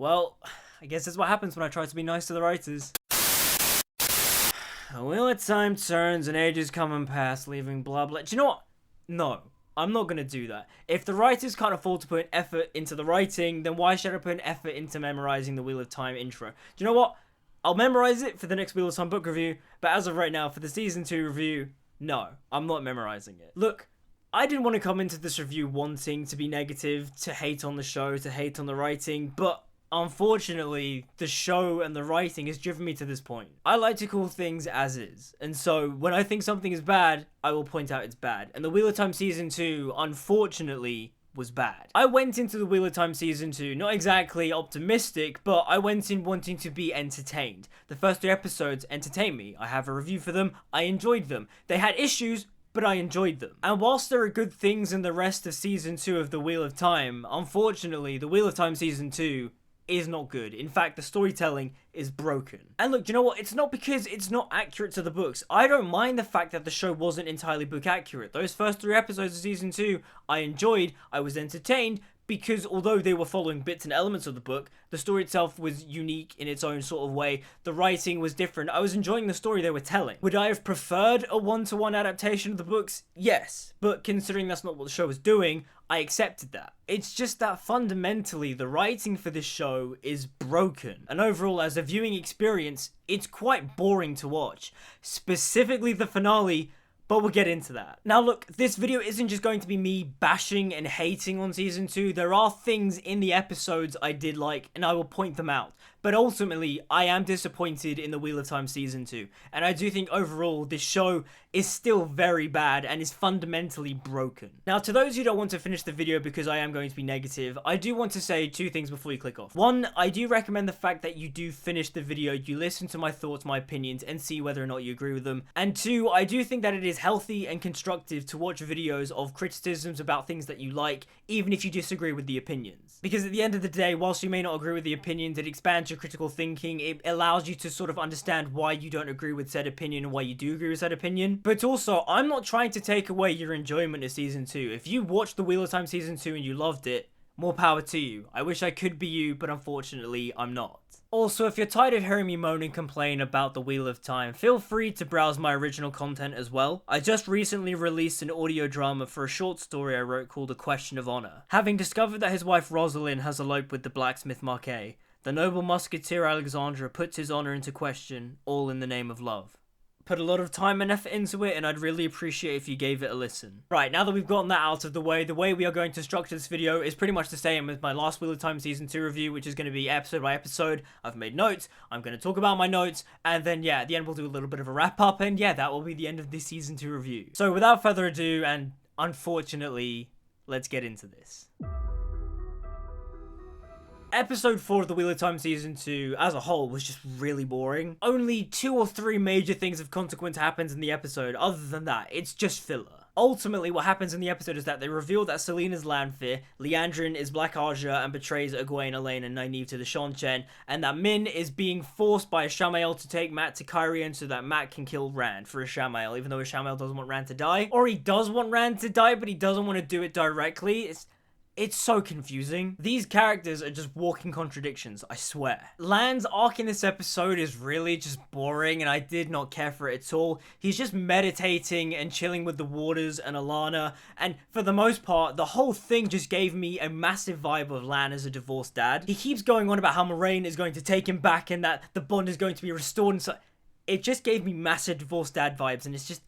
Well, I guess that's what happens when I try to be nice to the writers. A wheel of time turns and ages come and pass, leaving blah blah. Do you know what? No, I'm not gonna do that. If the writers can't afford to put an effort into the writing, then why should I put an effort into memorizing the Wheel of Time intro? Do you know what? I'll memorize it for the next Wheel of Time book review, but as of right now, for the season 2 review, no, I'm not memorizing it. Look, I didn't want to come into this review wanting to be negative, to hate on the show, to hate on the writing, but unfortunately, the show and the writing has driven me to this point. I like to call things as is, and so when I think something is bad, I will point out it's bad. And the Wheel of Time Season 2, unfortunately, was bad. I went into the Wheel of Time Season 2 not exactly optimistic, but I went in wanting to be entertained. The first 3 episodes entertained me. I have a review for them. I enjoyed them. They had issues, but I enjoyed them. And whilst there are good things in the rest of Season 2 of the Wheel of Time, unfortunately, the Wheel of Time Season 2 is not good. In fact, the storytelling is broken. And look, do you know what? It's not because it's not accurate to the books. I don't mind the fact that the show wasn't entirely book accurate. Those first 3 episodes of Season 2, I enjoyed, I was entertained, because although they were following bits and elements of the book, the story itself was unique in its own sort of way. The writing was different. I was enjoying the story they were telling. Would I have preferred a one-to-one adaptation of the books? Yes. But considering that's not what the show was doing, I accepted that. It's just that fundamentally, the writing for this show is broken. And overall, as a viewing experience, it's quite boring to watch. Specifically the finale, but we'll get into that. Now look, this video isn't just going to be me bashing and hating on Season 2. There are things in the episodes I did like, and I will point them out. But ultimately, I am disappointed in the Wheel of Time Season 2. And I do think overall, this show is still very bad and is fundamentally broken. Now, to those who don't want to finish the video because I am going to be negative, I do want to say 2 things before you click off. 1, I do recommend the fact that you do finish the video, you listen to my thoughts, my opinions, and see whether or not you agree with them. And 2, I do think that it is healthy and constructive to watch videos of criticisms about things that you like, even if you disagree with the opinions. Because at the end of the day, whilst you may not agree with the opinions, it expands your critical thinking. It allows you to sort of understand why you don't agree with said opinion and why you do agree with said opinion. But also, I'm not trying to take away your enjoyment of Season 2. If you watched the Wheel of Time Season 2 and you loved it, more power to you. I wish I could be you, but unfortunately, I'm not. Also, if you're tired of hearing me moan and complain about the Wheel of Time, feel free to browse my original content as well. I just recently released an audio drama for a short story I wrote called A Question of Honor. Having discovered that his wife Rosalind has eloped with the blacksmith Marquet, the noble musketeer Alexandra puts his honor into question, all in the name of love. Put a lot of time and effort into it, and I'd really appreciate if you gave it a listen. Right, now that we've gotten that out of the way we are going to structure this video is pretty much the same as my last Wheel of Time Season 2 review, which is going to be episode by episode. I've made notes, I'm going to talk about my notes, and then yeah, at the end we'll do a little bit of a wrap up, and yeah, that will be the end of this Season 2 review. So without further ado, and unfortunately, let's get into this. Episode 4 of the Wheel of Time Season 2, as a whole, was just really boring. Only 2 or 3 major things of consequence happens in the episode. Other than that, it's just filler. Ultimately, what happens in the episode is that they reveal that Selena's Lanfear, Liandrin is Black Aja and betrays Egwene, Elaine, and Nynaeve to the Seanchan, and that Min is being forced by Ishamael to take Mat to Cairhien so that Mat can kill Rand for Ishamael, even though Ishamael doesn't want Rand to die. Or he does want Rand to die, but he doesn't want to do it directly. It's so confusing. These characters are just walking contradictions, I swear. Lan's arc in this episode is really just boring, and I did not care for it at all. He's just meditating and chilling with the Waters and Alana, and for the most part, the whole thing just gave me a massive vibe of Lan as a divorced dad. He keeps going on about how Moraine is going to take him back and that the bond is going to be restored, and so it just gave me massive divorced dad vibes, and it's just,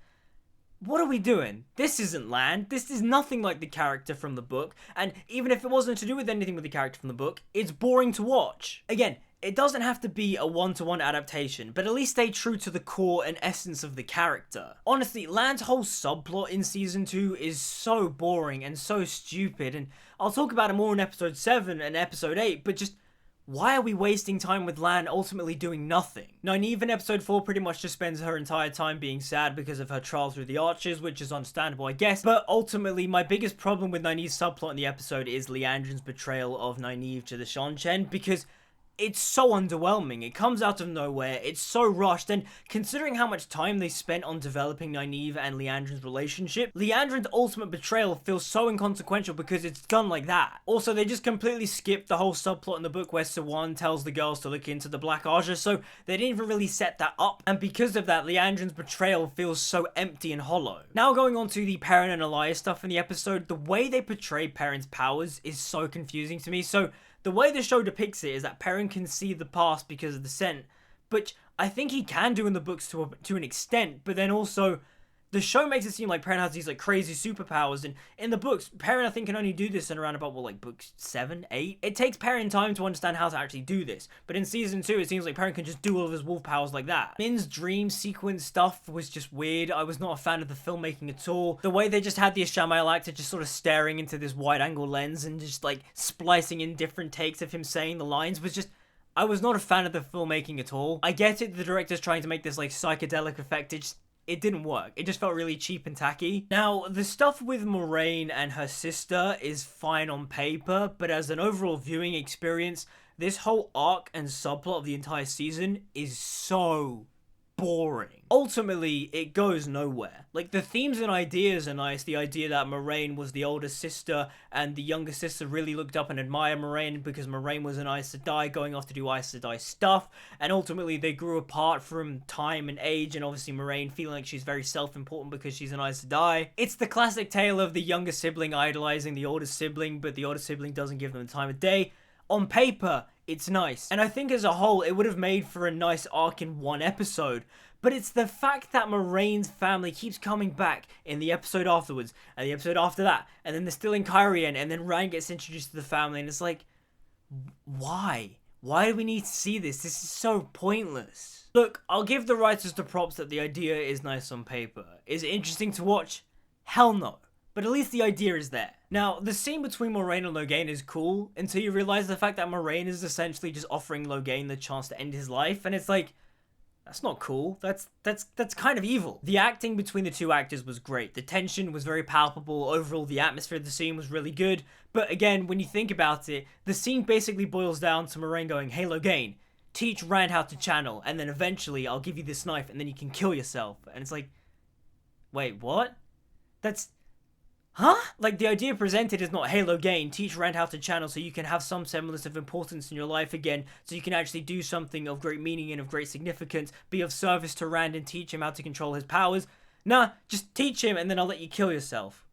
what are we doing? This isn't Lan. This is nothing like the character from the book. And even if it wasn't to do with anything with the character from the book, it's boring to watch. Again, it doesn't have to be a one-to-one adaptation, but at least stay true to the core and essence of the character. Honestly, Lan's whole subplot in Season 2 is so boring and so stupid, and I'll talk about it more in Episode 7 and Episode 8, but just, why are we wasting time with Lan ultimately doing nothing? Nynaeve in Episode 4 pretty much just spends her entire time being sad because of her trial through the Archers, which is understandable, I guess, but ultimately my biggest problem with Nynaeve's subplot in the episode is Liandrin's betrayal of Nynaeve to the Seanchan, because it's so underwhelming. It comes out of nowhere. It's so rushed. And considering how much time they spent on developing Nynaeve and Leandrin's relationship, Leandrin's ultimate betrayal feels so inconsequential because it's done like that. Also, they just completely skipped the whole subplot in the book where Siwan tells the girls to look into the Black Aja, so they didn't even really set that up. And because of that, Leandrin's betrayal feels so empty and hollow. Now going on to the Perrin and Elias stuff in the episode, the way they portray Perrin's powers is so confusing to me. So the way the show depicts it is that Perrin can see the past because of the scent, which I think he can do in the books to an extent, but then also the show makes it seem like Perrin has these like crazy superpowers, and in the books, Perrin I think can only do this in around about, like book 7, 8? It takes Perrin time to understand how to actually do this, but in season 2 it seems like Perrin can just do all of his wolf powers like that. Min's dream sequence stuff was just weird. I was not a fan of the filmmaking at all. The way they just had the Ishamael actor just sort of staring into this wide angle lens and just like splicing in different takes of him saying the lines was just, I was not a fan of the filmmaking at all. I get it, the director's trying to make this like psychedelic effect, it didn't work. It just felt really cheap and tacky. Now, the stuff with Moraine and her sister is fine on paper, but as an overall viewing experience, this whole arc and subplot of the entire season is so boring. Ultimately, it goes nowhere. Like, the themes and ideas are nice. The idea that Moraine was the older sister and the younger sister really looked up and admired Moraine because Moraine was an Aes Sedai going off to do Aes Sedai stuff, and ultimately they grew apart from time and age, and obviously Moraine feeling like she's very self-important because she's an Aes Sedai. It's the classic tale of the younger sibling idolizing the older sibling, but the older sibling doesn't give them the time of day. On paper, it's nice, and I think as a whole it would have made for a nice arc in one episode, but it's the fact that Moraine's family keeps coming back in the episode afterwards, and the episode after that, and then they're still in Cairhien, and then Rand gets introduced to the family, and it's like, why? Why do we need to see this? This is so pointless. Look, I'll give the writers the props that the idea is nice on paper. Is it interesting to watch? Hell no. But at least the idea is there. Now, the scene between Moraine and Logain is cool until you realize the fact that Moraine is essentially just offering Logain the chance to end his life, and it's like, that's not cool. That's kind of evil. The acting between the two actors was great. The tension was very palpable. Overall, the atmosphere of the scene was really good. But again, when you think about it, the scene basically boils down to Moraine going, "Hey Logain, teach Rand how to channel, and then eventually I'll give you this knife, and then you can kill yourself." And it's like, wait, what? Huh? Like, the idea presented is not, "Hey Logain, teach Rand how to channel so you can have some semblance of importance in your life again, so you can actually do something of great meaning and of great significance, be of service to Rand and teach him how to control his powers." Nah, just teach him and then I'll let you kill yourself.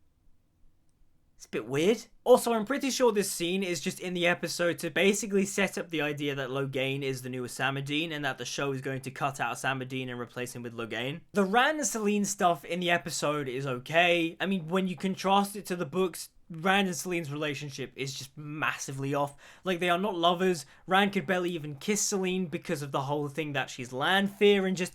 It's a bit weird. Also, I'm pretty sure this scene is just in the episode to basically set up the idea that Logain is the newest Samadin and that the show is going to cut out Samadin and replace him with Logain. The Rand and Selene stuff in the episode is okay. I mean, when you contrast it to the books, Rand and Selene's relationship is just massively off. Like, they are not lovers. Rand could barely even kiss Selene because of the whole thing that she's Lanfear, and just,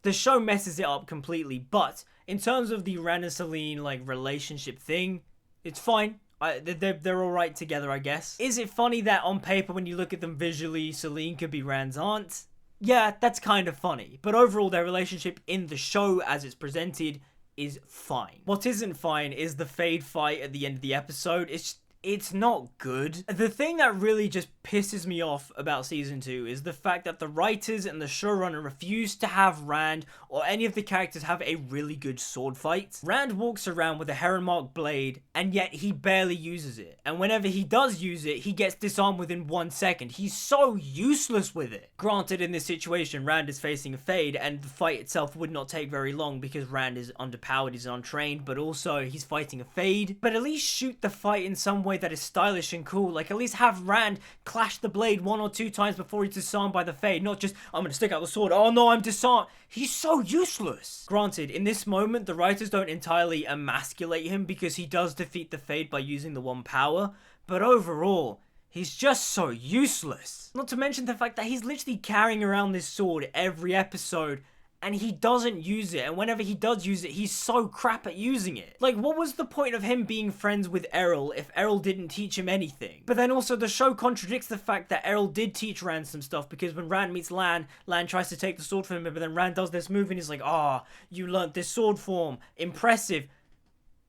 the show messes it up completely. But in terms of the Rand and Selene, like, relationship thing, it's fine. They're alright together, I guess. Is it funny that on paper, when you look at them visually, Selene could be Rand's aunt? Yeah, that's kind of funny. But overall, their relationship in the show as it's presented is fine. What isn't fine is the Fade fight at the end of the episode. It's not good. The thing that really just pisses me off about season 2 is the fact that the writers and the showrunner refuse to have Rand or any of the characters have a really good sword fight. Rand walks around with a heron mark blade, and yet he barely uses it. And whenever he does use it, he gets disarmed within 1 second. He's so useless with it. Granted, in this situation, Rand is facing a Fade, and the fight itself would not take very long because Rand is underpowered, he's untrained, but also he's fighting a Fade. But at least shoot the fight in some way that is stylish and cool. Like, at least have Rand clash the blade 1 or 2 times before he's disarmed by the Fade, not just, "I'm gonna stick out the sword, oh no, I'm disarmed." He's so useless. Granted, in this moment, the writers don't entirely emasculate him because he does defeat the Fade by using the one power, but overall, he's just so useless. Not to mention the fact that he's literally carrying around this sword every episode, and he doesn't use it, and whenever he does use it, he's so crap at using it. Like, what was the point of him being friends with Errol if Errol didn't teach him anything? But then also, the show contradicts the fact that Errol did teach Rand some stuff, because when Rand meets Lan, Lan tries to take the sword from him, but then Rand does this move, and he's like, "Ah, you learnt this sword form, impressive."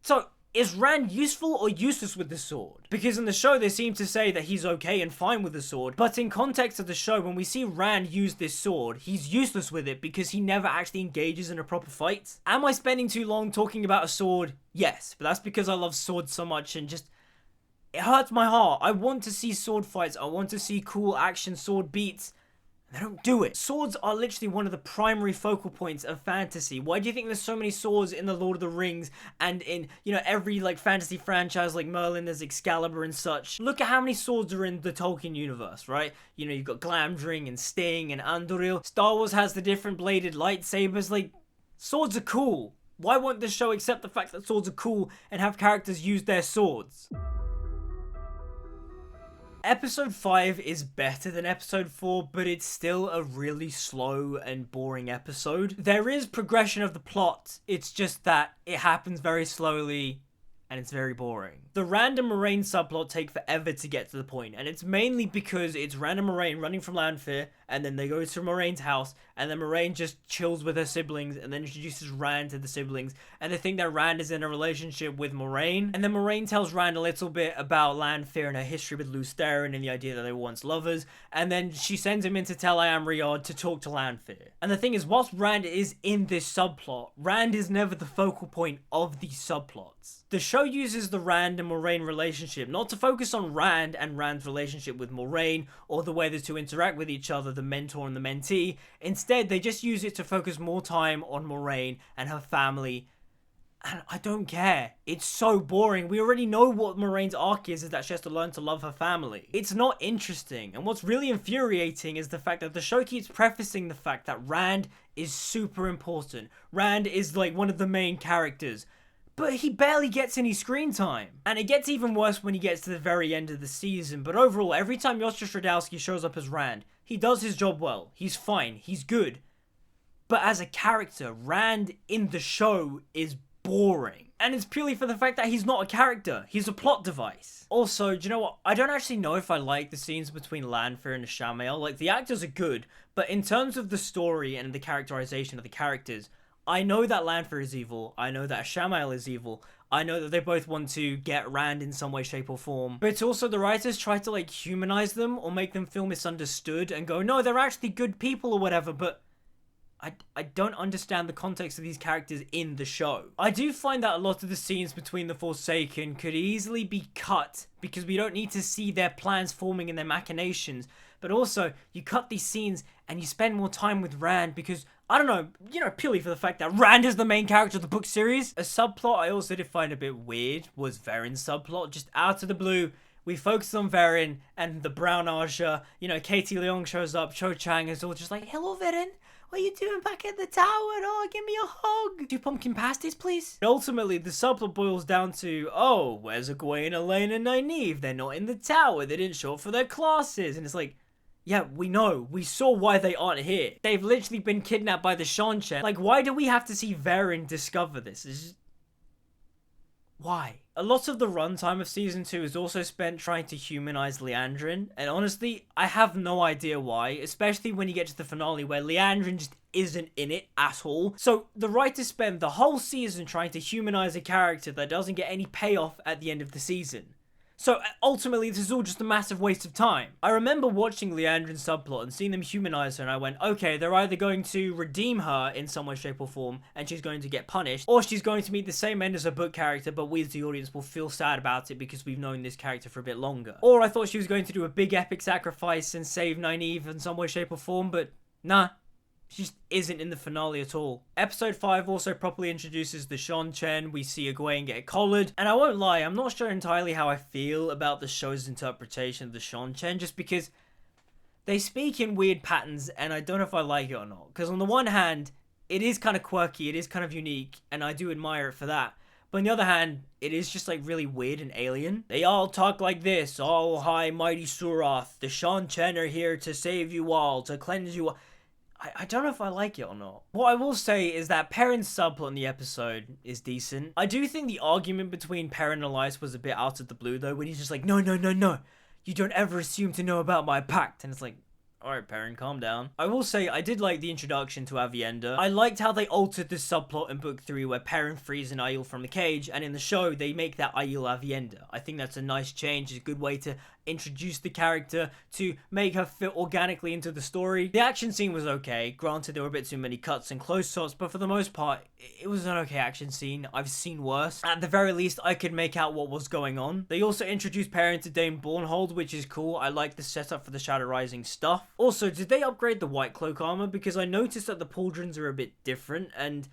So, is Rand useful or useless with the sword? Because in the show they seem to say that he's okay and fine with the sword, but in context of the show, when we see Rand use this sword, he's useless with it because he never actually engages in a proper fight. Am I spending too long talking about a sword? Yes, but that's because I love swords so much and just... it hurts my heart. I want to see sword fights, I want to see cool action sword beats. They don't do it. Swords are literally one of the primary focal points of fantasy. Why do you think there's so many swords in the Lord of the Rings and in, you know, every like fantasy franchise like Merlin, there's Excalibur and such? Look at how many swords are in the Tolkien universe, right? You know, you've got Glamdring and Sting and Anduril. Star Wars has the different bladed lightsabers. Like, swords are cool. Why won't this show accept the fact that swords are cool and have characters use their swords? Episode 5 is better than episode 4, but it's still a really slow and boring episode. There is progression of the plot, it's just that it happens very slowly and it's very boring. The Rand and Moraine subplot take forever to get to the point, and it's mainly because it's Rand and Moraine running from Lanfear, and then they go to Moraine's house, and then Moraine just chills with her siblings, and then introduces Rand to the siblings, and they think that Rand is in a relationship with Moraine, and then Moraine tells Rand a little bit about Lanfear and her history with Lews Therin and the idea that they were once lovers, and then she sends him into Tel Amriod to talk to Lanfear. And the thing is, whilst Rand is in this subplot, Rand is never the focal point of these subplots. The show uses the Rand and Moraine relationship not to focus on Rand and Rand's relationship with Moraine, or the way the two interact with each other, the mentor and the mentee. Instead, they just use it to focus more time on Moraine and her family. And I don't care. It's so boring. We already know what Moraine's arc is that she has to learn to love her family. It's not interesting. And what's really infuriating is the fact that the show keeps prefacing the fact that Rand is super important. Rand is like one of the main characters. But he barely gets any screen time. And it gets even worse when he gets to the very end of the season. But overall, every time Yosha Stradowski shows up as Rand, he does his job well. He's fine. He's good. But as a character, Rand in the show is boring. And it's purely for the fact that he's not a character. He's a plot device. Also, do you know what? I don't actually know if I like the scenes between Lanfear and Ishamael. Like, the actors are good. But in terms of the story and the characterization of the characters, I know that Lanfear is evil, I know that Ishamael is evil, I know that they both want to get Rand in some way, shape or form, but it's also the writers try to like humanize them or make them feel misunderstood and go, no, they're actually good people or whatever, but I don't understand the context of these characters in the show. I do find that a lot of the scenes between the Forsaken could easily be cut because we don't need to see their plans forming and their machinations, but also you cut these scenes and you spend more time with Rand because, I don't know, you know, purely for the fact that Rand is the main character of the book series. A subplot I also did find a bit weird was Veren's subplot. Just out of the blue, we focused on Veren and the Brown Archer. You know, Katie Leong shows up, Cho Chang is all just like, hello Veren, what are you doing back at the tower? Oh, give me a hug. 2 pumpkin pasties, please. And ultimately, the subplot boils down to, oh, where's Egwene, Elaine, and Nynaeve? They're not in the tower. They didn't show up for their classes. And it's like, yeah, we know. We saw why they aren't here. They've literally been kidnapped by the Seanchan. Like, why do we have to see Veren discover this? It's just... why? A lot of the runtime of Season 2 is also spent trying to humanize Liandrin, and honestly, I have no idea why, especially when you get to the finale where Liandrin just isn't in it at all. So, the writers spend the whole season trying to humanize a character that doesn't get any payoff at the end of the season. So, ultimately, this is all just a massive waste of time. I remember watching Liandrin's subplot and seeing them humanize her, and I went, okay, they're either going to redeem her in some way, shape, or form, and she's going to get punished, or she's going to meet the same end as her book character, but we as the audience will feel sad about it because we've known this character for a bit longer. Or I thought she was going to do a big epic sacrifice and save Nynaeve in some way, shape, or form, but nah. She just isn't in the finale at all. Episode 5 also properly introduces the Seanchan. We see Egwene get collared. And I won't lie, I'm not sure entirely how I feel about the show's interpretation of the Seanchan, just because they speak in weird patterns and I don't know if I like it or not. Because on the one hand, it is kind of quirky, it is kind of unique, and I do admire it for that. But on the other hand, it is just like really weird and alien. They all talk like this. Oh, hi, mighty Surath. The Seanchan are here to save you all, to cleanse you all. I don't know if I like it or not. What I will say is that Perrin's subplot in the episode is decent. I do think the argument between Perrin and Elias was a bit out of the blue though, when he's just like, no, you don't ever assume to know about my pact. And it's like, alright, Perrin, calm down. I will say, I did like the introduction to Avienda. I liked how they altered the subplot in book 3 where Perrin frees an Aiel from the cage, and in the show, they make that Aiel Avienda. I think that's a nice change, it's a good way to introduce the character, to make her fit organically into the story. The action scene was okay. Granted, there were a bit too many cuts and close-ups, but for the most part, it was an okay action scene. I've seen worse. At the very least, I could make out what was going on. They also introduced Perrin to Dame Bornhold, which is cool. I like the setup for the Shadow Rising stuff. Also, did they upgrade the White Cloak armor? Because I noticed that the pauldrons are a bit different, and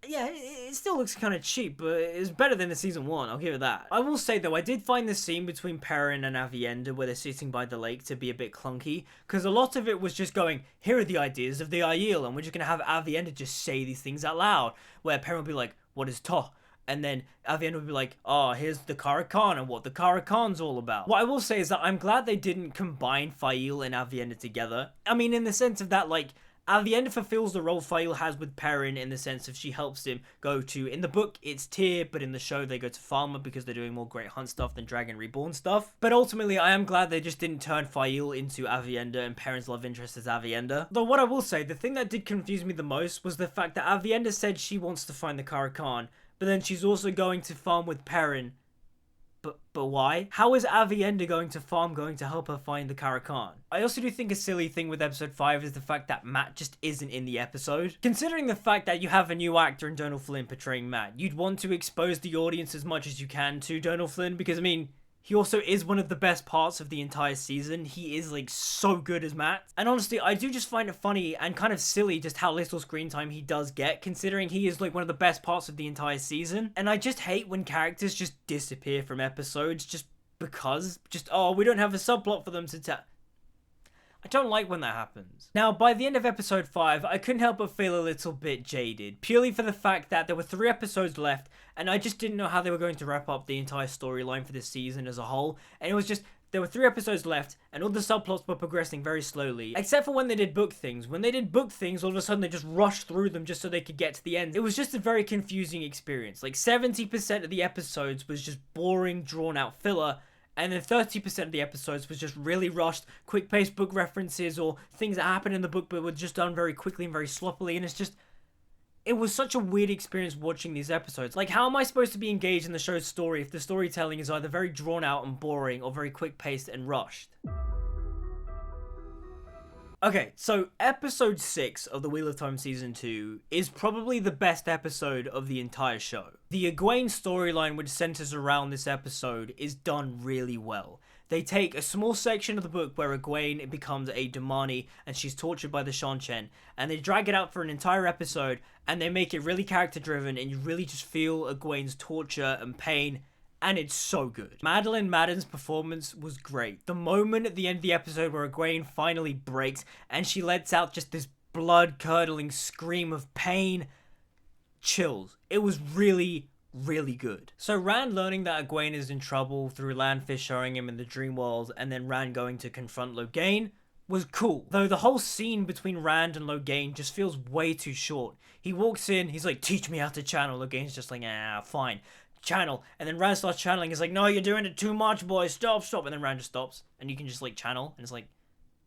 yeah, it still looks kind of cheap, but it's better than the season 1, I'll give it that. I will say though, I did find the scene between Perrin and Avienda where they're sitting by the lake to be a bit clunky, because a lot of it was just going, here are the ideas of the Aiel, and we're just going to have Avienda just say these things out loud, where Perrin will be like, what is Toh? And then Avienda would be like, oh, here's the Karakan and what the Karakan's all about. What I will say is that I'm glad they didn't combine Fail and Avienda together. I mean, in the sense of that, like, Avienda fulfills the role Fail has with Perrin in the sense of she helps him go to, in the book, it's Tyr, but in the show, they go to Farmer because they're doing more Great Hunt stuff than Dragon Reborn stuff. But ultimately, I am glad they just didn't turn Fail into Avienda and Perrin's love interest as Avienda. Though what I will say, the thing that did confuse me the most was the fact that Avienda said she wants to find the Karakan, but then she's also going to farm with Perrin. But why? How is Avienda going to help her find the Karakan? I also do think a silly thing with episode 5 is the fact that Matt just isn't in the episode. Considering the fact that you have a new actor in Donal Flynn portraying Matt, you'd want to expose the audience as much as you can to Donal Flynn, because I mean, he also is one of the best parts of the entire season. He is, like, so good as Matt. And honestly, I do just find it funny and kind of silly just how little screen time he does get, considering he is, like, one of the best parts of the entire season. And I just hate when characters just disappear from episodes just because. Oh, we don't have a subplot for them to tell. I don't like when that happens. Now, by the end of episode 5, I couldn't help but feel a little bit jaded, purely for the fact that there were 3 episodes left, and I just didn't know how they were going to wrap up the entire storyline for this season as a whole, and it was just, there were 3 episodes left, and all the subplots were progressing very slowly, except for when they did book things. When they did book things, all of a sudden they just rushed through them just so they could get to the end. It was just a very confusing experience. Like, 70% of the episodes was just boring, drawn-out filler, and then 30% of the episodes was just really rushed, quick-paced book references or things that happened in the book but were just done very quickly and very sloppily, and it's just, it was such a weird experience watching these episodes. Like, how am I supposed to be engaged in the show's story if the storytelling is either very drawn-out and boring or very quick-paced and rushed? Okay, so episode 6 of The Wheel of Time Season 2 is probably the best episode of the entire show. The Egwene storyline, which centers around this episode, is done really well. They take a small section of the book where Egwene becomes a Damani and she's tortured by the Shan-Chen, and they drag it out for an entire episode, and they make it really character-driven, and you really just feel Egwene's torture and pain, and it's so good. Madeline Madden's performance was great. The moment at the end of the episode where Egwene finally breaks and she lets out just this blood-curdling scream of pain, chills. It was really, really good. So Rand learning that Egwene is in trouble through Landfish showing him in the dream world, and then Rand going to confront Logain, was cool. Though the whole scene between Rand and Logain just feels way too short. He walks in, he's like, teach me how to channel. Logain's just like, ah, fine. Channel, and then Rand starts channeling. He's like, no, you're doing it too much, boy, stop, and then Rand just stops, and you can just, like, channel, and it's like,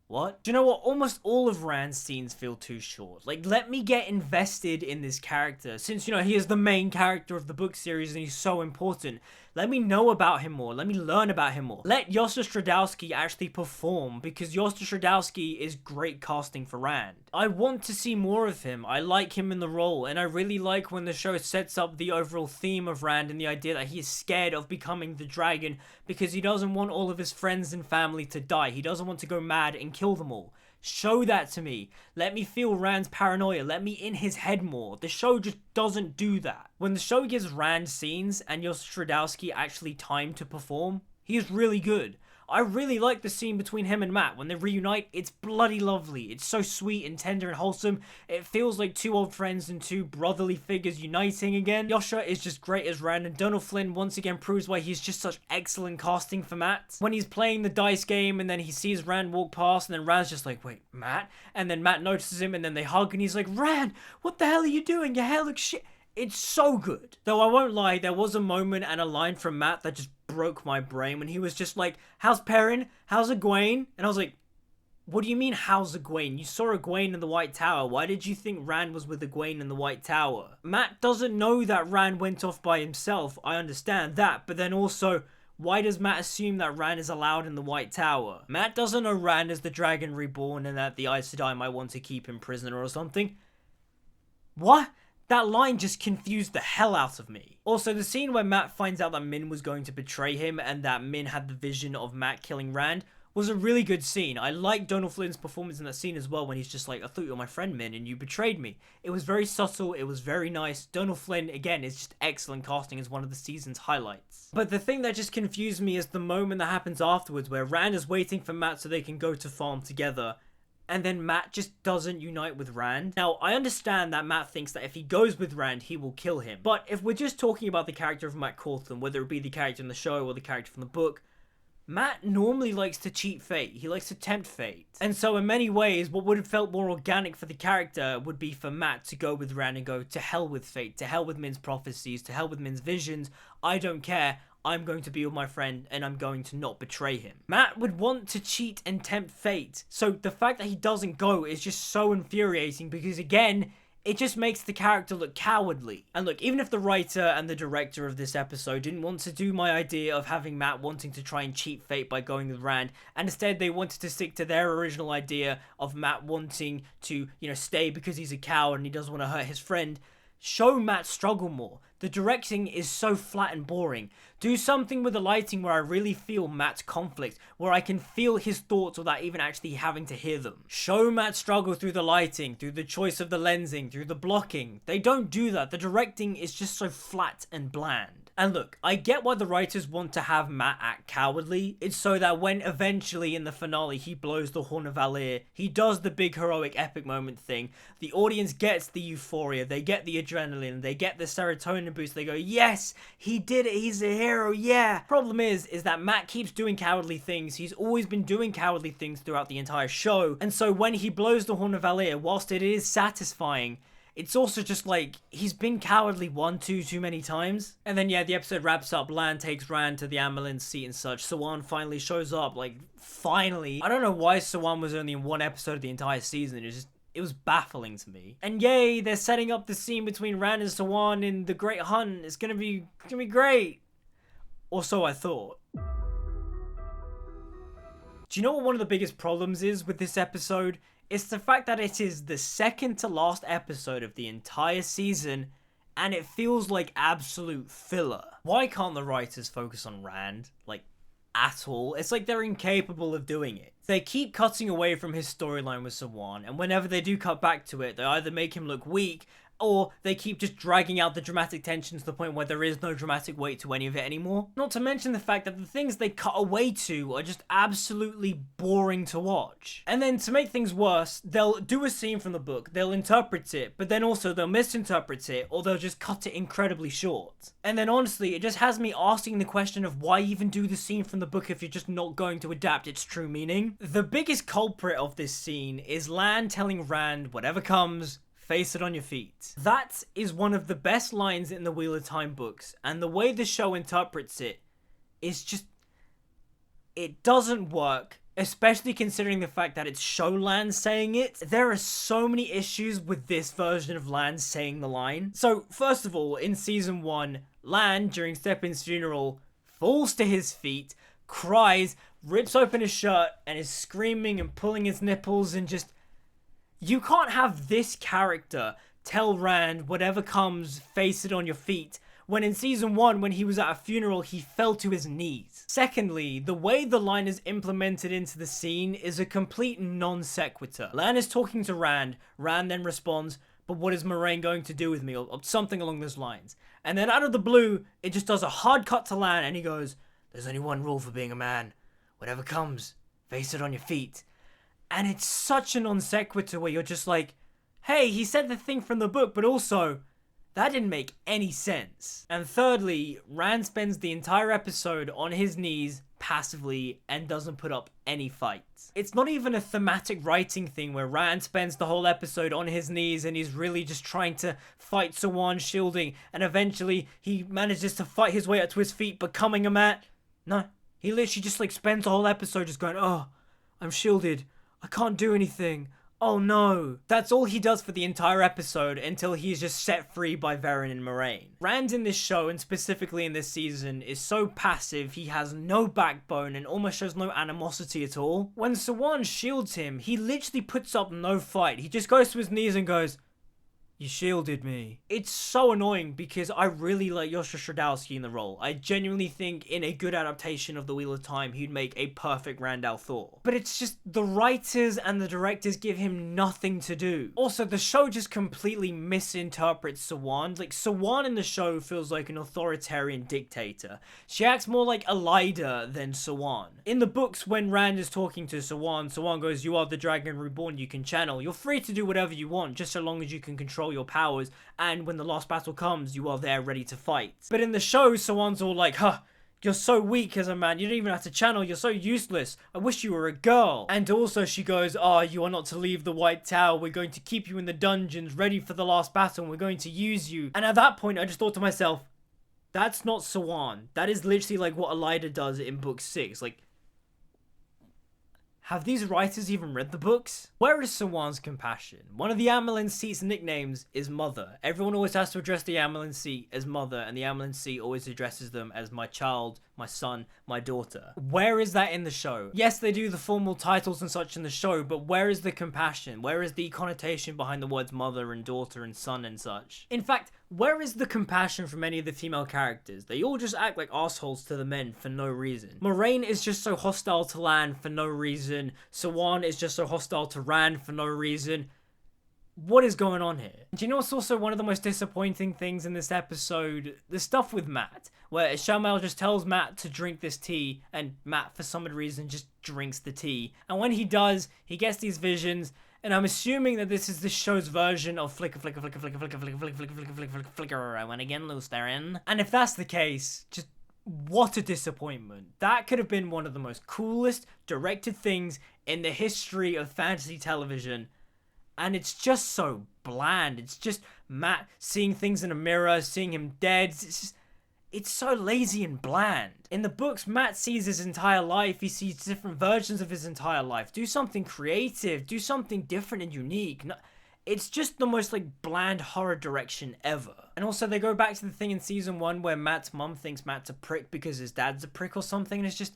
what? Do you know what? Almost all of Rand's scenes feel too short. Like, let me get invested in this character, since, you know, he is the main character of the book series, and he's so important. Let me know about him more. Let me learn about him more. Let Josta Stradowski actually perform, because Josta Stradowski is great casting for Rand. I want to see more of him. I like him in the role, and I really like when the show sets up the overall theme of Rand and the idea that he is scared of becoming the dragon because he doesn't want all of his friends and family to die. He doesn't want to go mad and kill them all. Show that to me. Let me feel Rand's paranoia. Let me in his head more. The show just doesn't do that. When the show gives Rand scenes and Josta Stradowski actually time to perform, he is really good. I really like the scene between him and Matt. When they reunite, it's bloody lovely. It's so sweet and tender and wholesome. It feels like 2 old friends and 2 brotherly figures uniting again. Josta is just great as Rand, and Donal Flynn once again proves why he's just such excellent casting for Matt. When he's playing the dice game and then he sees Rand walk past, and then Rand's just like, wait, Matt? And then Matt notices him and then they hug and he's like, Rand, what the hell are you doing? Your hair looks shit. It's so good. Though I won't lie, there was a moment and a line from Matt that just broke my brain when he was just like, how's Perrin? How's Egwene? And I was like, What do you mean, how's Egwene? You saw Egwene in the White Tower. Why did you think Rand was with Egwene in the White Tower? Matt doesn't know that Rand went off by himself. I understand that. But then also, why does Matt assume that Rand is allowed in the White Tower? Matt doesn't know Rand is the Dragon Reborn and that the Aes Sedai might want to keep him prisoner or something. What? That line just confused the hell out of me. Also, the scene where Matt finds out that Min was going to betray him and that Min had the vision of Matt killing Rand was a really good scene. I like Donald Flynn's performance in that scene as well when he's just like, I thought you were my friend, Min, and you betrayed me. It was very subtle, it was very nice. Donald Flynn, again, is just excellent casting as one of the season's highlights. But the thing that just confused me is the moment that happens afterwards where Rand is waiting for Matt so they can go to farm together, and then Matt just doesn't unite with Rand. Now, I understand that Matt thinks that if he goes with Rand, he will kill him. But if we're just talking about the character of Matt Cawthon, whether it be the character in the show or the character from the book, Matt normally likes to cheat fate. He likes to tempt fate. And so in many ways, what would have felt more organic for the character would be for Matt to go with Rand and go, to hell with fate, to hell with Min's prophecies, to hell with Min's visions. I don't care. I'm going to be with my friend and I'm going to not betray him. Matt would want to cheat and tempt fate. So the fact that he doesn't go is just so infuriating because, again, it just makes the character look cowardly. And look, even if the writer and the director of this episode didn't want to do my idea of having Matt wanting to try and cheat fate by going with Rand, and instead they wanted to stick to their original idea of Matt wanting to, stay because he's a coward and he doesn't want to hurt his friend, show Matt struggle more. The directing is so flat and boring. Do something with the lighting where I really feel Matt's conflict, where I can feel his thoughts without even actually having to hear them. Show Matt struggle through the lighting, through the choice of the lensing, through the blocking. They don't do that. The directing is just so flat and bland. And look, I get why the writers want to have Matt act cowardly. It's so that when eventually in the finale he blows the Horn of Valir, he does the big heroic epic moment thing, the audience gets the euphoria, they get the adrenaline, they get the serotonin boost, they go, yes, he did it, he's a hero, yeah. Problem is that Matt keeps doing cowardly things. He's always been doing cowardly things throughout the entire show. And so when he blows the Horn of Valir, whilst it is satisfying, it's also just like, he's been cowardly too many times. And then yeah, the episode wraps up, Lan takes Rand to the Amelin seat and such. Sawan finally shows up, finally. I don't know why Sawan was only in one episode of the entire season, it was baffling to me. And yay, they're setting up the scene between Rand and Sawan in The Great Hunt. It's gonna be great. Or so I thought. Do you know what one of the biggest problems is with this episode? It's the fact that it is the second to last episode of the entire season, and it feels like absolute filler. Why can't the writers focus on Rand, at all? It's like they're incapable of doing it. They keep cutting away from his storyline with Sawan, and whenever they do cut back to it, they either make him look weak, or they keep just dragging out the dramatic tension to the point where there is no dramatic weight to any of it anymore. Not to mention the fact that the things they cut away to are just absolutely boring to watch. And then to make things worse, they'll do a scene from the book, they'll interpret it, but then also they'll misinterpret it, or they'll just cut it incredibly short. And then honestly, it just has me asking the question of why even do the scene from the book if you're just not going to adapt its true meaning? The biggest culprit of this scene is Lan telling Rand, whatever comes, face it on your feet. That is one of the best lines in the Wheel of Time books, and the way the show interprets it is just, it doesn't work, especially considering the fact that it's show Lan saying it. There are so many issues with this version of Lan saying the line. So first of all, in season 1, Lan, during Stepin's funeral, falls to his feet, cries, rips open his shirt, and is screaming and pulling his nipples and just, you can't have this character tell Rand, whatever comes, face it on your feet, when in season 1, when he was at a funeral, he fell to his knees. Secondly, the way the line is implemented into the scene is a complete non sequitur. Lan is talking to Rand then responds, but what is Moraine going to do with me, or something along those lines. And then out of the blue, it just does a hard cut to Lan, and he goes, there's only one rule for being a man. Whatever comes, face it on your feet. And it's such a non sequitur where you're just like, hey, he said the thing from the book, but also, that didn't make any sense. And thirdly, Rand spends the entire episode on his knees passively and doesn't put up any fights. It's not even a thematic writing thing where Rand spends the whole episode on his knees and he's really just trying to fight Sawan shielding, and eventually he manages to fight his way up to his feet becoming a mat. No, he literally just spends the whole episode just going, oh, I'm shielded. I can't do anything. Oh no. That's all he does for the entire episode until he's just set free by Varen and Moraine. Rand in this show, and specifically in this season, is so passive, he has no backbone and almost shows no animosity at all. When Sawan shields him, he literally puts up no fight. He just goes to his knees and goes, "You shielded me." It's so annoying because I really like Yosha Stradowski in the role. I genuinely think in a good adaptation of The Wheel of Time, he'd make a perfect Rand al'Thor. But it's just the writers and the directors give him nothing to do. Also, the show just completely misinterprets Sawan. Like, Sawan in the show feels like an authoritarian dictator. She acts more like Elida than Sawan. In the books, when Rand is talking to Sawan, Sawan goes, "You are the Dragon Reborn, you can channel. You're free to do whatever you want, just so long as you can control your powers, and when the last battle comes, you are there ready to fight." But in the show, Sawan's all like, "Huh, you're so weak as a man, you don't even have to channel, you're so useless, I wish you were a girl." And also she goes, "Oh, you are not to leave the White Tower, we're going to keep you in the dungeons, ready for the last battle, and we're going to use you." And at that point, I just thought to myself, that's not Sawan. That is literally like what Elida does in book 6. Like, have these writers even read the books? Where is Sawan's compassion? One of the Amelin Seat's nicknames is Mother. Everyone always has to address the Amelin Seat as Mother, and the Amelin Seat always addresses them as my child, my son, my daughter. Where is that in the show? Yes, they do the formal titles and such in the show, but where is the compassion? Where is the connotation behind the words mother and daughter and son and such? In fact, where is the compassion from any of the female characters? They all just act like assholes to the men for no reason. Moraine is just so hostile to Lan for no reason. Sawan is just so hostile to Rand for no reason. What is going on here? Do you know what's also one of the most disappointing things in this episode? The stuff with Matt, where Shamael just tells Matt to drink this tea, and Matt, for some reason, just drinks the tea. And when he does, he gets these visions, and I'm assuming that this is the show's version of flicker, flicker, flicker, flicker, flicker, flicker, flicker, flicker, flicker, flicker, flicker, flicker, I went again loose therein. And if that's the case, just what a disappointment. That could have been one of the most coolest directed things in the history of fantasy television. And it's just so bland. It's just Matt seeing things in a mirror, seeing him dead. It's so lazy and bland. In the books, Matt sees his entire life. He sees different versions of his entire life. Do something creative. Do something different and unique. No, it's just the most like bland horror direction ever. And also they go back to the thing in season 1 where Matt's mum thinks Matt's a prick because his dad's a prick or something. And it's just,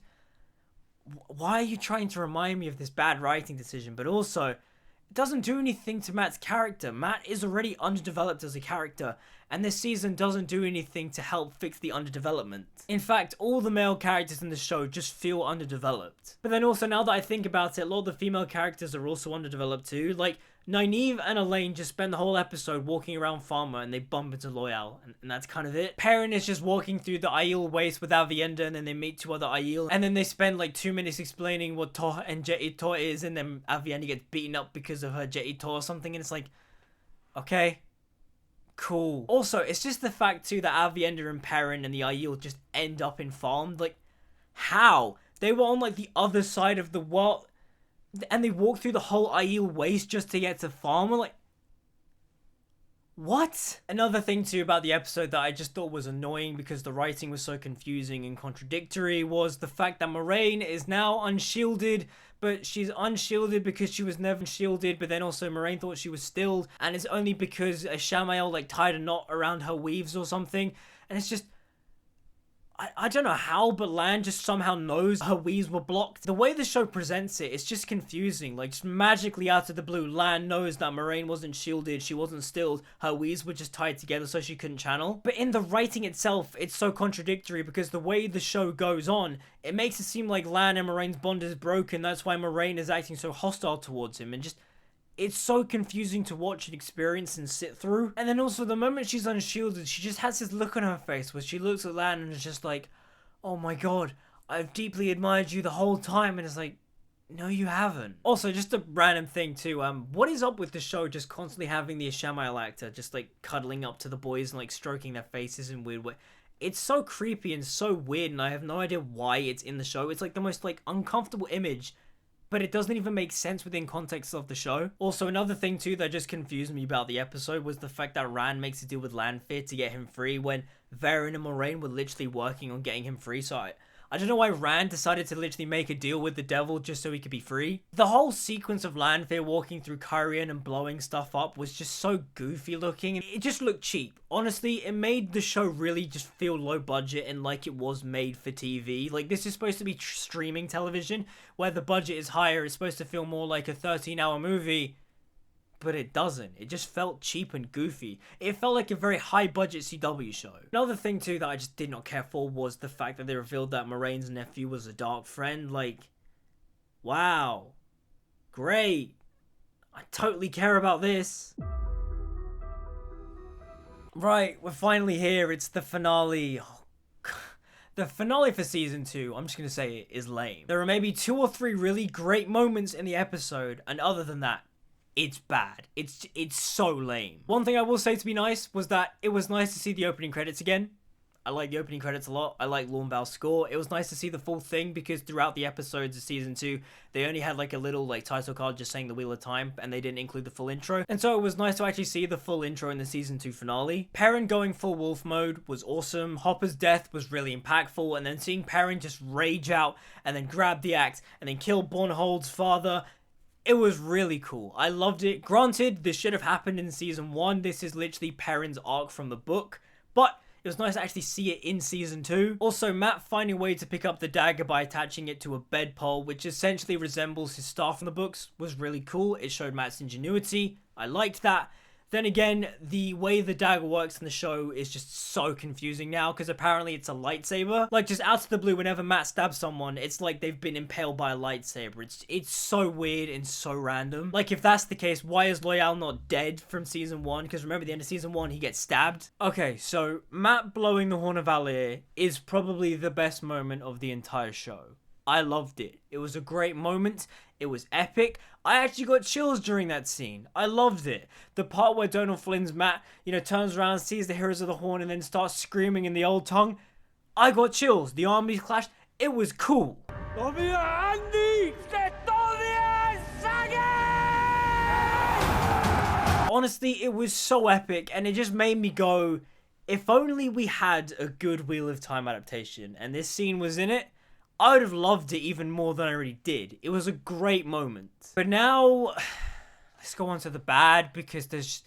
why are you trying to remind me of this bad writing decision? But also, it doesn't do anything to Matt's character. Matt is already underdeveloped as a character, and this season doesn't do anything to help fix the underdevelopment. In fact, all the male characters in the show just feel underdeveloped. But then also, now that I think about it, a lot of the female characters are also underdeveloped too. Like, Nynaeve and Elaine just spend the whole episode walking around Farmer and they bump into Loyal, and that's kind of it. Perrin is just walking through the Aiel waste with Avienda, and then they meet 2 other Aiel, and then they spend like 2 minutes explaining what Toh and Jetty Toh is, and then Avienda gets beaten up because of her Jetty Toh or something, and it's like, okay, cool. Also, it's just the fact too that Avienda and Perrin and the Aiel just end up in Farm. Like, how? They were on like the other side of the world, and they walk through the whole Aiel waste just to get to Farm. Like, what? Another thing too about the episode that I just thought was annoying because the writing was so confusing and contradictory was the fact that Moraine is now unshielded, but she's unshielded because she was never shielded, but then also Moraine thought she was stilled, and it's only because Shamael like tied a knot around her weaves or something, and it's just, I don't know how, but Lan just somehow knows her weaves were blocked. The way the show presents it, it's just confusing. Like, just magically out of the blue, Lan knows that Moraine wasn't shielded, she wasn't stilled, her weaves were just tied together so she couldn't channel. But in the writing itself, it's so contradictory because the way the show goes on, it makes it seem like Lan and Moraine's bond is broken, that's why Moraine is acting so hostile towards him, and just, it's so confusing to watch and experience and sit through. And then also, the moment she's unshielded, she just has this look on her face where she looks at Lan and is just like, oh my god, I've deeply admired you the whole time. And it's like, no, you haven't. Also, just a random thing too, what is up with the show just constantly having the Shamael actor just like cuddling up to the boys and like stroking their faces in weird way? It's so creepy and so weird, and I have no idea why it's in the show. It's like the most like uncomfortable image, but it doesn't even make sense within context of the show. Also, another thing too that just confused me about the episode was the fact that Rand makes a deal with Lanfear to get him free when Varen and Moraine were literally working on getting him free. So I don't know why Rand decided to literally make a deal with the devil just so he could be free. The whole sequence of Lanfear walking through Kyrian and blowing stuff up was just so goofy looking, and it just looked cheap. Honestly, it made the show really just feel low budget and like it was made for TV. Like, this is supposed to be streaming television, where the budget is higher. It's supposed to feel more like a 13-hour movie. But it doesn't. It just felt cheap and goofy. It felt like a very high-budget CW show. Another thing, too, that I just did not care for was the fact that they revealed that Moraine's nephew was a dark friend. Like, wow. Great. I totally care about this. Right, we're finally here. It's the finale. Oh, the finale for season 2, I'm just going to say it, is lame. There are maybe 2 or 3 really great moments in the episode, and other than that, it's bad. It's so lame. One thing I will say to be nice was that it was nice to see the opening credits again. I like the opening credits a lot. I like Lorne Bell's score. It was nice to see the full thing because throughout the episodes of season 2, they only had like a little like title card just saying the Wheel of Time, and they didn't include the full intro. And so it was nice to actually see the full intro in the season 2 finale. Perrin going full wolf mode was awesome. Hopper's death was really impactful, and then seeing Perrin just rage out and then grab the axe and then kill Bornhold's father, it was really cool. I loved it. Granted, this should have happened in season 1. This is literally Perrin's arc from the book, but it was nice to actually see it in season 2. Also, Matt finding a way to pick up the dagger by attaching it to a bed pole, which essentially resembles his staff from the books, was really cool. It showed Matt's ingenuity. I liked that. Then again, the way the dagger works in the show is just so confusing now, because apparently it's a lightsaber. Like, just out of the blue, whenever Matt stabs someone, it's like they've been impaled by a lightsaber. It's so weird and so random. Like, if that's the case, why is Loial not dead from season 1? Because remember, at the end of season 1, he gets stabbed. Okay, so Matt blowing the Horn of Valir is probably the best moment of the entire show. I loved it. It was a great moment. It was epic. I actually got chills during that scene. I loved it. The part where Donald Flynn's Matt, turns around, sees the Heroes of the Horn, and then starts screaming in the old tongue. I got chills. The armies clashed. It was cool. Honestly, it was so epic, and it just made me go, if only we had a good Wheel of Time adaptation, and this scene was in it, I would have loved it even more than I already did. It was a great moment. But now, let's go on to the bad, because there's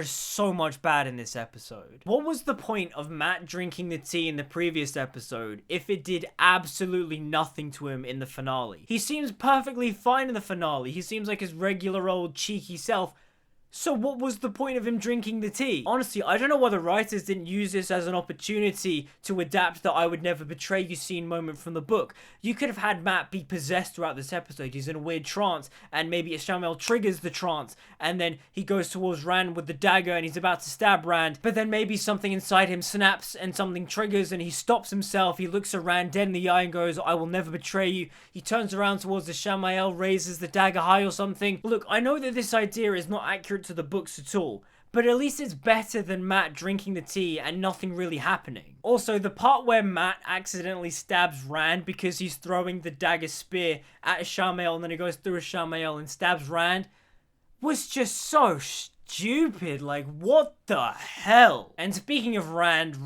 so much bad in this episode. What was the point of Matt drinking the tea in the previous episode if it did absolutely nothing to him in the finale? He seems perfectly fine in the finale. He seems like his regular old cheeky self. So what was the point of him drinking the tea? Honestly, I don't know why the writers didn't use this as an opportunity to adapt the I would never betray you scene moment from the book. You could have had Matt be possessed throughout this episode. He's in a weird trance, and maybe Ishamel triggers the trance, and then he goes towards Rand with the dagger, and he's about to stab Rand, but then maybe something inside him snaps, and something triggers, and he stops himself. He looks at Rand dead in the eye and goes, I will never betray you. He turns around towards Ishamael, raises the dagger high or something. Look, I know that this idea is not accurate to the books at all, but at least it's better than Matt drinking the tea and nothing really happening. Also, the part where Matt accidentally stabs Rand because he's throwing the dagger spear at Ishamael and then he goes through Ishamael and stabs Rand was just so stupid. Like, what the hell? And speaking of Rand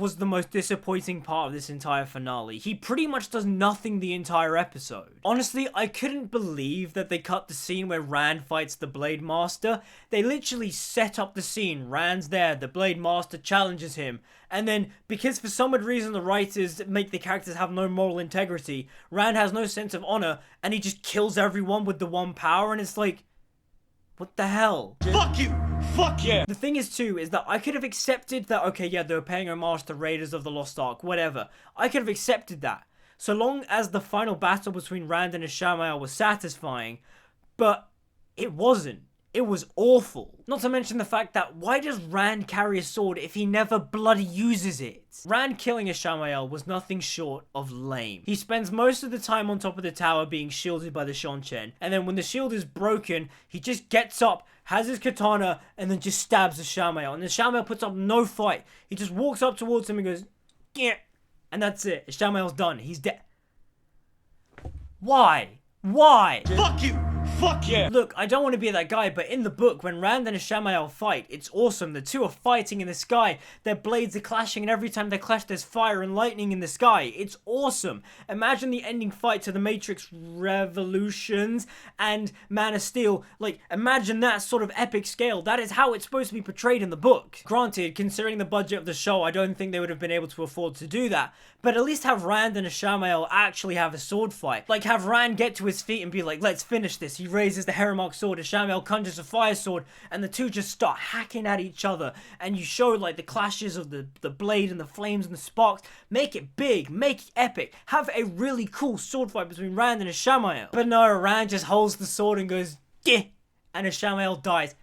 was the most disappointing part of this entire finale. He pretty much does nothing the entire episode. Honestly, I couldn't believe that they cut the scene where Rand fights the Blade Master. They literally set up the scene. Rand's there, the Blade Master challenges him, and then, because for some odd reason the writers make the characters have no moral integrity, Rand has no sense of honor, and he just kills everyone with the one power, and it's like, what the hell? Fuck you! Fuck yeah! The thing is too, is that I could have accepted that, okay, yeah, they were paying homage to Raiders of the Lost Ark, whatever. I could have accepted that, so long as the final battle between Rand and Ishamael was satisfying, but it wasn't. It was awful. Not to mention the fact that, why does Rand carry a sword if he never bloody uses it? Rand killing Ishamael was nothing short of lame. He spends most of the time on top of the tower being shielded by the Shonchen, and then when the shield is broken, he just gets up, has his katana, and then just stabs Ishamael. And Ishamael puts up no fight. He just walks up towards him and goes, yeah, and that's it. Ishamael's done. He's dead. Why? Why? Fuck you! Fuck yeah! Look, I don't want to be that guy, but in the book, when Rand and Ishamael fight, it's awesome. The two are fighting in the sky, their blades are clashing, and every time they clash, there's fire and lightning in the sky. It's awesome. Imagine the ending fight to the Matrix Revolutions and Man of Steel. Like, imagine that sort of epic scale. That is how it's supposed to be portrayed in the book. Granted, considering the budget of the show, I don't think they would have been able to afford to do that. But at least have Rand and Ishamael actually have a sword fight. Like, have Rand get to his feet and be like, let's finish this. He raises the Heron sword, Ishamael conjures a fire sword, and the two just start hacking at each other. And you show, like, the clashes of the blade and the flames and the sparks. Make it big, make it epic. Have a really cool sword fight between Rand and Ishamael. But no, Rand just holds the sword and goes, "Gih!" and Ishamael dies.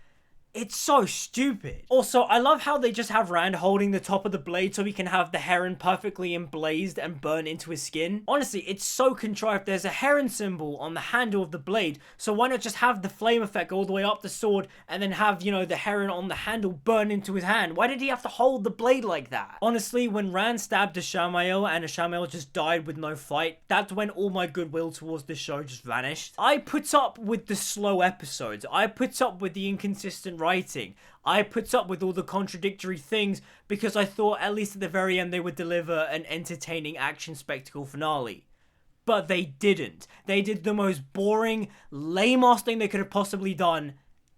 It's so stupid. Also, I love how they just have Rand holding the top of the blade so he can have the heron perfectly emblazed and burn into his skin. Honestly, it's so contrived. There's a heron symbol on the handle of the blade, so why not just have the flame effect all the way up the sword and then have, you know, the heron on the handle burn into his hand? Why did he have to hold the blade like that? Honestly, when Rand stabbed Ishamael and Ishamael just died with no fight, that's when all my goodwill towards this show just vanished. I put up with the slow episodes. I put up with the inconsistent writing. I put up with all the contradictory things because I thought at least at the very end they would deliver an entertaining action spectacle finale. But they didn't. They did the most boring, lame-ass thing they could have possibly done,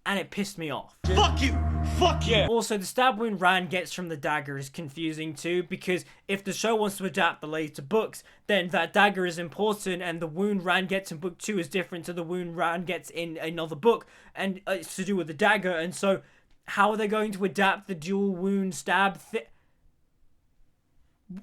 and it pissed me off. Fuck you! Fuck yeah! Also, the stab wound Rand gets from the dagger is confusing too, because if the show wants to adapt the later books, then that dagger is important, and the wound Rand gets in book 2 is different to the wound Rand gets in another book, and it's to do with the dagger, and so how are they going to adapt the dual wound stab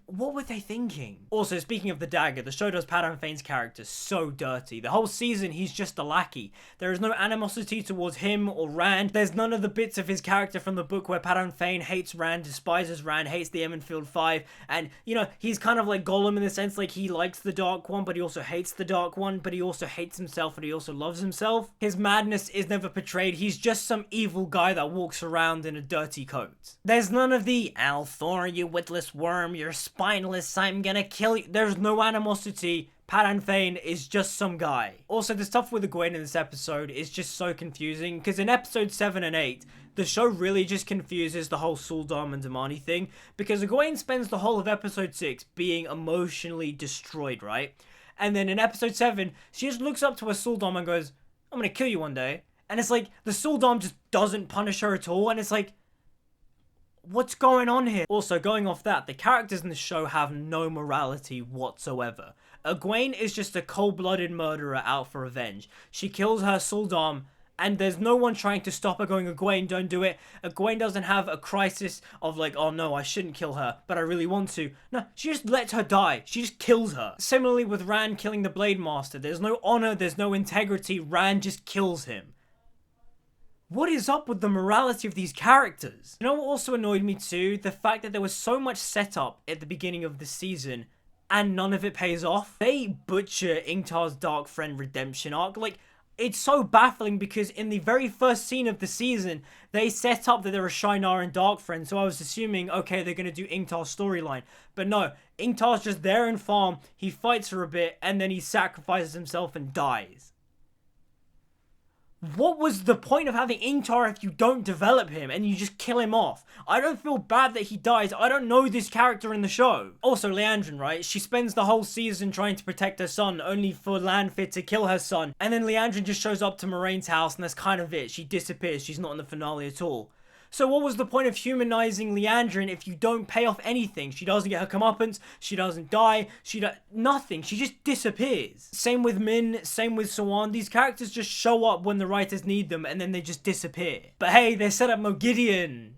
What were they thinking? Also, speaking of the dagger, the show does Padan Fane's character so dirty. The whole season, he's just a lackey. There is no animosity towards him or Rand. There's none of the bits of his character from the book where Padan Fane hates Rand, despises Rand, hates the Emmenfield Five, and, you know, he's kind of like Gollum in the sense, like, he likes the Dark One, but he also hates the Dark One, but he also hates himself, and he also loves himself. His madness is never portrayed. He's just some evil guy that walks around in a dirty coat. There's none of the, "Althor, you witless worm, you're spineless, I'm gonna kill you." There's no animosity. Padan Fane is just some guy. Also, the stuff with Egwene in this episode is just so confusing, because in episode 7 and 8, the show really just confuses the whole Suldam and Damani thing, because Egwene spends the whole of episode 6 being emotionally destroyed, right? And then in episode 7, she just looks up to her Suldam and goes, "I'm gonna kill you one day." And it's like, the Suldam just doesn't punish her at all, and it's like, what's going on here? Also, going off that, the characters in the show have no morality whatsoever. Egwene is just a cold-blooded murderer out for revenge. She kills her Suldam, and there's no one trying to stop her going, "Egwene, don't do it." Egwene doesn't have a crisis of like, "Oh no, I shouldn't kill her, but I really want to." No, she just lets her die. She just kills her. Similarly with Rand killing the Blade Master. There's no honor, there's no integrity. Rand just kills him. What is up with the morality of these characters? You know what also annoyed me too? The fact that there was so much setup at the beginning of the season and none of it pays off. They butcher Ingtar's Dark Friend redemption arc. Like, it's so baffling because in the very first scene of the season, they set up that there are Shinar and Dark Friend, so I was assuming, okay, they're going to do Ingtar's storyline. But no, Ingtar's just there in farm, he fights for a bit, and then he sacrifices himself and dies. What was the point of having Ingtar if you don't develop him and you just kill him off? I don't feel bad that he dies. I don't know this character in the show. Also, Liandrin, right? She spends the whole season trying to protect her son, only for Lanfear to kill her son. And then Liandrin just shows up to Moraine's house and that's kind of it. She disappears. She's not in the finale at all. So what was the point of humanizing Liandrin if you don't pay off anything? She doesn't get her comeuppance, she doesn't die, nothing, she just disappears. Same with Min, same with Siwan. These characters just show up when the writers need them and then they just disappear. But hey, they set up Mogideon.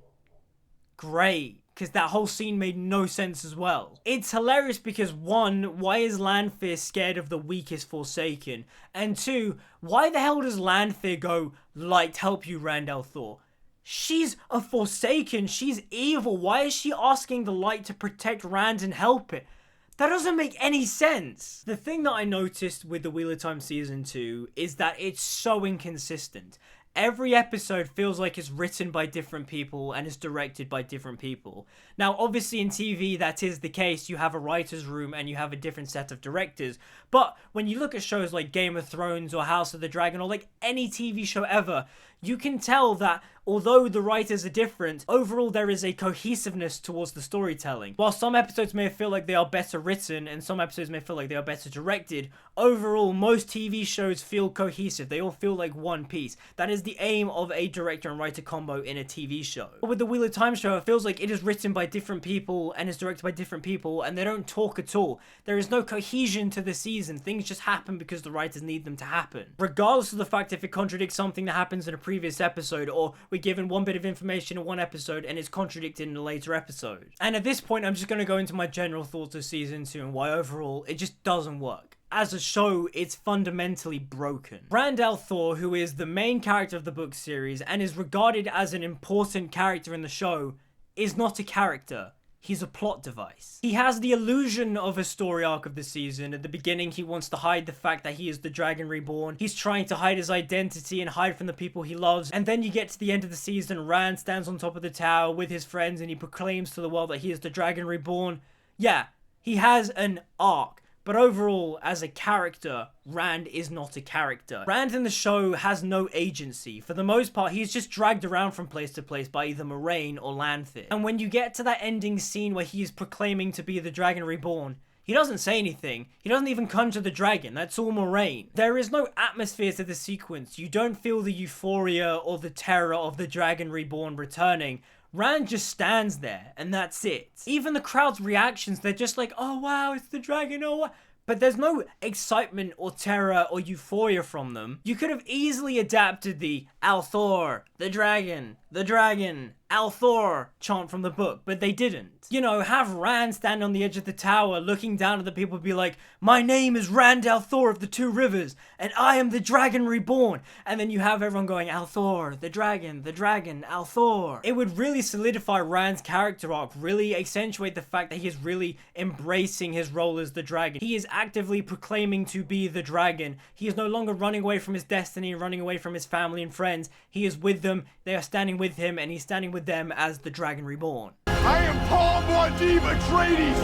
Great, because that whole scene made no sense as well. It's hilarious because 1, why is Lanfear scared of the weakest Forsaken? And 2, why the hell does Lanfear go, "Light help you, Rand al'Thor"? She's a Forsaken, she's evil. Why is she asking the Light to protect Rand and help it? That doesn't make any sense. The thing that I noticed with the Wheel of Time Season 2 is that it's so inconsistent. every episode feels like it's written by different people and is directed by different people. Now, obviously in TV that is the case. You have a writer's room and you have a different set of directors. But when you look at shows like Game of Thrones or House of the Dragon or like any TV show ever, you can tell that although the writers are different, overall there is a cohesiveness towards the storytelling. While some episodes may feel like they are better written and some episodes may feel like they are better directed, overall most TV shows feel cohesive. They all feel like one piece. That is the aim of a director and writer combo in a TV show. But with the Wheel of Time show, it feels like it is written by different people and is directed by different people, and they don't talk at all. There is no cohesion to the season. Things just happen because the writers need them to happen. Regardless of the fact if it contradicts something that happens in a previous episode, or we're given one bit of information in one episode and it's contradicted in a later episode. And at this point, I'm just going to go into my general thoughts of season 2 and why overall it just doesn't work. As a show, it's fundamentally broken. Rand al'Thor, who is the main character of the book series and is regarded as an important character in the show, is not a character. He's a plot device. He has the illusion of a story arc of the season. At the beginning, he wants to hide the fact that he is the Dragon Reborn. He's trying to hide his identity and hide from the people he loves. And then you get to the end of the season, Rand stands on top of the tower with his friends and he proclaims to the world that he is the Dragon Reborn. Yeah, he has an arc. But overall, as a character, Rand is not a character. Rand in the show has no agency. For the most part, he's just dragged around from place to place by either Moiraine or Lanthir. And when you get to that ending scene where he is proclaiming to be the Dragon Reborn, he doesn't say anything. He doesn't even conjure the dragon. That's all Moiraine. There is no atmosphere to the sequence. You don't feel the euphoria or the terror of the Dragon Reborn returning. Rand just stands there, and that's it. Even the crowd's reactions, they're just like, oh wow, it's the dragon, oh wow. But there's no excitement or terror or euphoria from them. You could have easily adapted the al'Thor, the dragon, al'Thor chant from the book, but they didn't. You know, have Rand stand on the edge of the tower looking down at the people and be like, my name is Rand al'Thor of the Two Rivers, and I am the Dragon Reborn. And then you have everyone going, al'Thor, the dragon, al'Thor. It would really solidify Rand's character arc, really accentuate the fact that he is really embracing his role as the dragon. He is actively proclaiming to be the dragon. He is no longer running away from his destiny, running away from his family and friends. He is with them, they are standing with him, and he's standing with them as the Dragon Reborn. I am Paul Muad'Dib Atreides,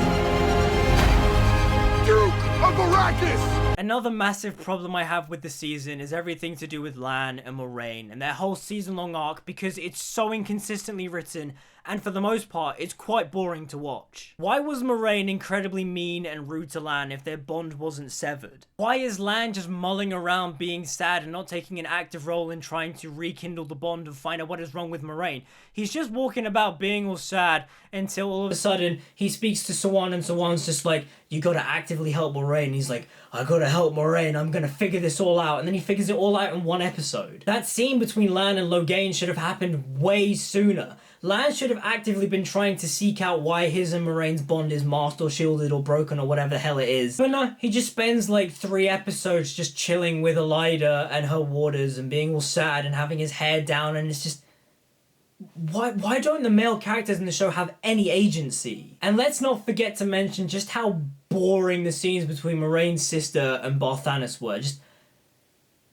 Duke of Arrakis! Another massive problem I have with the season is everything to do with Lan and Moiraine and their whole season-long arc, because it's so inconsistently written and for the most part, it's quite boring to watch. Why was Moiraine incredibly mean and rude to Lan if their bond wasn't severed? Why is Lan just mulling around being sad and not taking an active role in trying to rekindle the bond and find out what is wrong with Moiraine? He's just walking about being all sad until all of a sudden he speaks to Siuan and Siuan's just like, you gotta actively help Moiraine. He's like, I gotta help Moiraine, I'm gonna figure this all out. And then he figures it all out in one episode. That scene between Lan and Logain should have happened way sooner. Lan should have actively been trying to seek out why his and Moraine's bond is masked or shielded or broken or whatever the hell it is. But no, he just spends like 3 episodes just chilling with Elida and her warders and being all sad and having his hair down, and it's just... Why don't the male characters in the show have any agency? And let's not forget to mention just how boring the scenes between Moraine's sister and Barthanes were.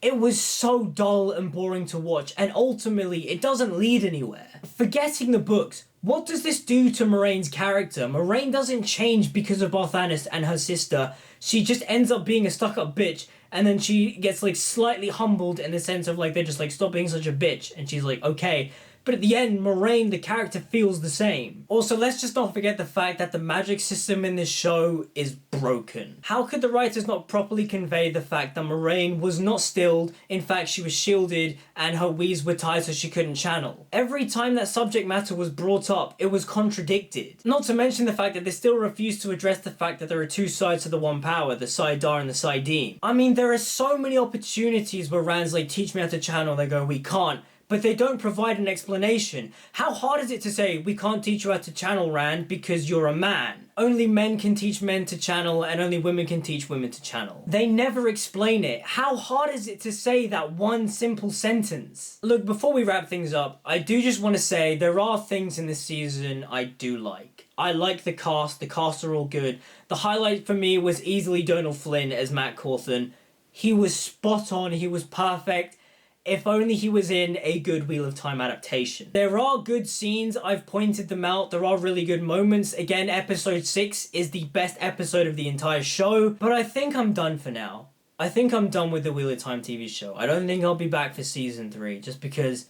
It was so dull and boring to watch, and ultimately, it doesn't lead anywhere. Forgetting the books, what does this do to Moraine's character? Moiraine doesn't change because of Barthanes and her sister. She just ends up being a stuck-up bitch, and then she gets, like, slightly humbled in the sense of, like, they're just like, stop being such a bitch, and she's like, okay. But at the end, Moiraine, the character, feels the same. Also, let's just not forget the fact that the magic system in this show is broken. How could the writers not properly convey the fact that Moiraine was not stilled, in fact she was shielded, and her weaves were tied so she couldn't channel? Every time that subject matter was brought up, it was contradicted. Not to mention the fact that they still refuse to address the fact that there are 2 sides to the one power, the Saidar and the Saidin. I mean, there are so many opportunities where Rand's like, teach me how to channel, they go, we can't. But they don't provide an explanation. How hard is it to say, we can't teach you how to channel, Rand, because you're a man? Only men can teach men to channel, and only women can teach women to channel. They never explain it. How hard is it to say that one simple sentence? Look, before we wrap things up, I do just want to say there are things in this season I do like. I like the cast are all good. The highlight for me was easily Donald Flynn as Matt Cawthon. He was spot on, he was perfect. If only he was in a good Wheel of Time adaptation. There are good scenes, I've pointed them out, there are really good moments. Again, episode 6 is the best episode of the entire show, but I think I'm done for now. I think I'm done with the Wheel of Time TV show. I don't think I'll be back for season 3, just because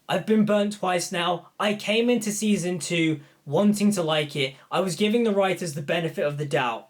I've been burnt twice now. I came into season 2 wanting to like it. I was giving the writers the benefit of the doubt,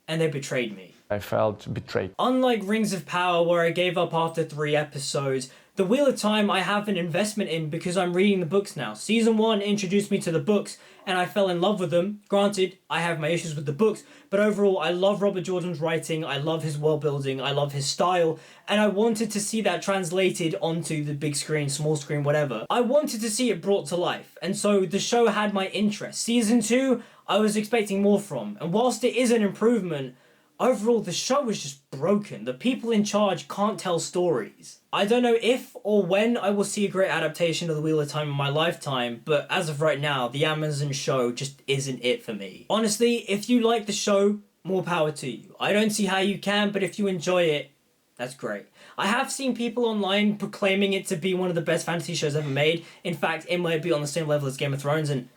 and they betrayed me. I felt betrayed. Unlike Rings of Power, where I gave up after 3 episodes, the Wheel of Time I have an investment in because I'm reading the books now. Season 1 introduced me to the books, and I fell in love with them. Granted, I have my issues with the books, but overall, I love Robert Jordan's writing, I love his world building, I love his style, and I wanted to see that translated onto the big screen, small screen, whatever. I wanted to see it brought to life, and so the show had my interest. Season 2, I was expecting more from, and whilst it is an improvement, overall, the show was just broken. The people in charge can't tell stories. I don't know if or when I will see a great adaptation of The Wheel of Time in my lifetime, but as of right now, the Amazon show just isn't it for me. Honestly, if you like the show, more power to you. I don't see how you can, but if you enjoy it, that's great. I have seen people online proclaiming it to be one of the best fantasy shows ever made. In fact, it might be on the same level as Game of Thrones, and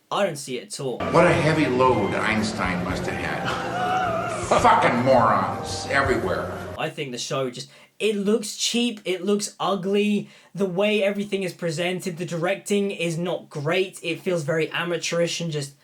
I don't see it at all. What a heavy load Einstein must have had. Fucking morons everywhere. I think the show just, it looks cheap, it looks ugly, the way everything is presented, the directing is not great, it feels very amateurish and just,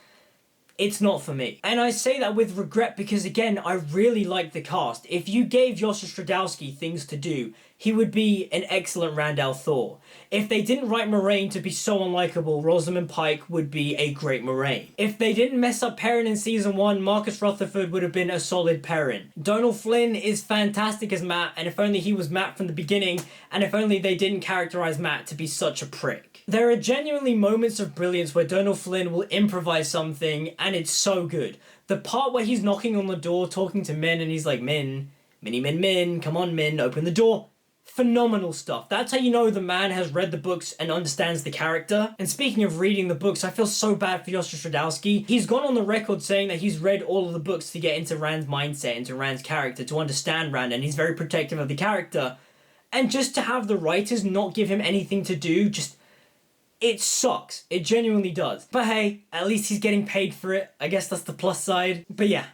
it's not for me. And I say that with regret because, again, I really like the cast. If you gave Yosha Stradowski things to do, he would be an excellent Randall Thor. If they didn't write Moraine to be so unlikable, Rosamund Pike would be a great Moraine. If they didn't mess up Perrin in season 1, Marcus Rutherford would have been a solid Perrin. Donald Flynn is fantastic as Matt, and if only he was Matt from the beginning, and if only they didn't characterize Matt to be such a prick. There are genuinely moments of brilliance where Donald Flynn will improvise something, and it's so good. The part where he's knocking on the door, talking to Min, and he's like, Min, Min, come on Min, open the door. Phenomenal stuff. That's how you know the man has read the books and understands the character. And speaking of reading the books, I feel so bad for Yosha Stradowski. He's gone on the record saying that he's read all of the books to get into Rand's mindset, into Rand's character, to understand Rand, and he's very protective of the character. And just to have the writers not give him anything to do, just, it sucks. It genuinely does. But hey, at least he's getting paid for it. I guess that's the plus side. But yeah,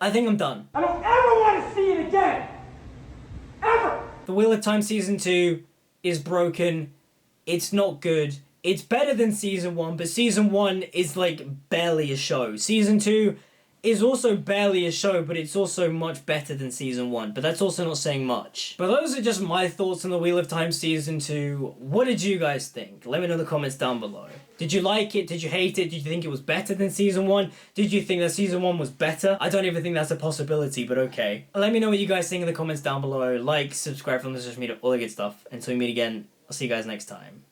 I think I'm done. I don't ever want to see it again! Ever! The Wheel of Time Season 2 is broken. It's not good. It's better than Season 1, but Season 1 is like barely a show. Season 2 is also barely a show, but it's also much better than Season 1, but that's also not saying much. But those are just my thoughts on the Wheel of Time Season 2. What did you guys think? Let me know in the comments down below. Did you like it? Did you hate it? Did you think it was better than Season 1? Did you think that Season 1 was better? I don't even think that's a possibility, but okay. Let me know what you guys think in the comments down below. Like, subscribe, follow on social media, all the good stuff. Until we meet again, I'll see you guys next time.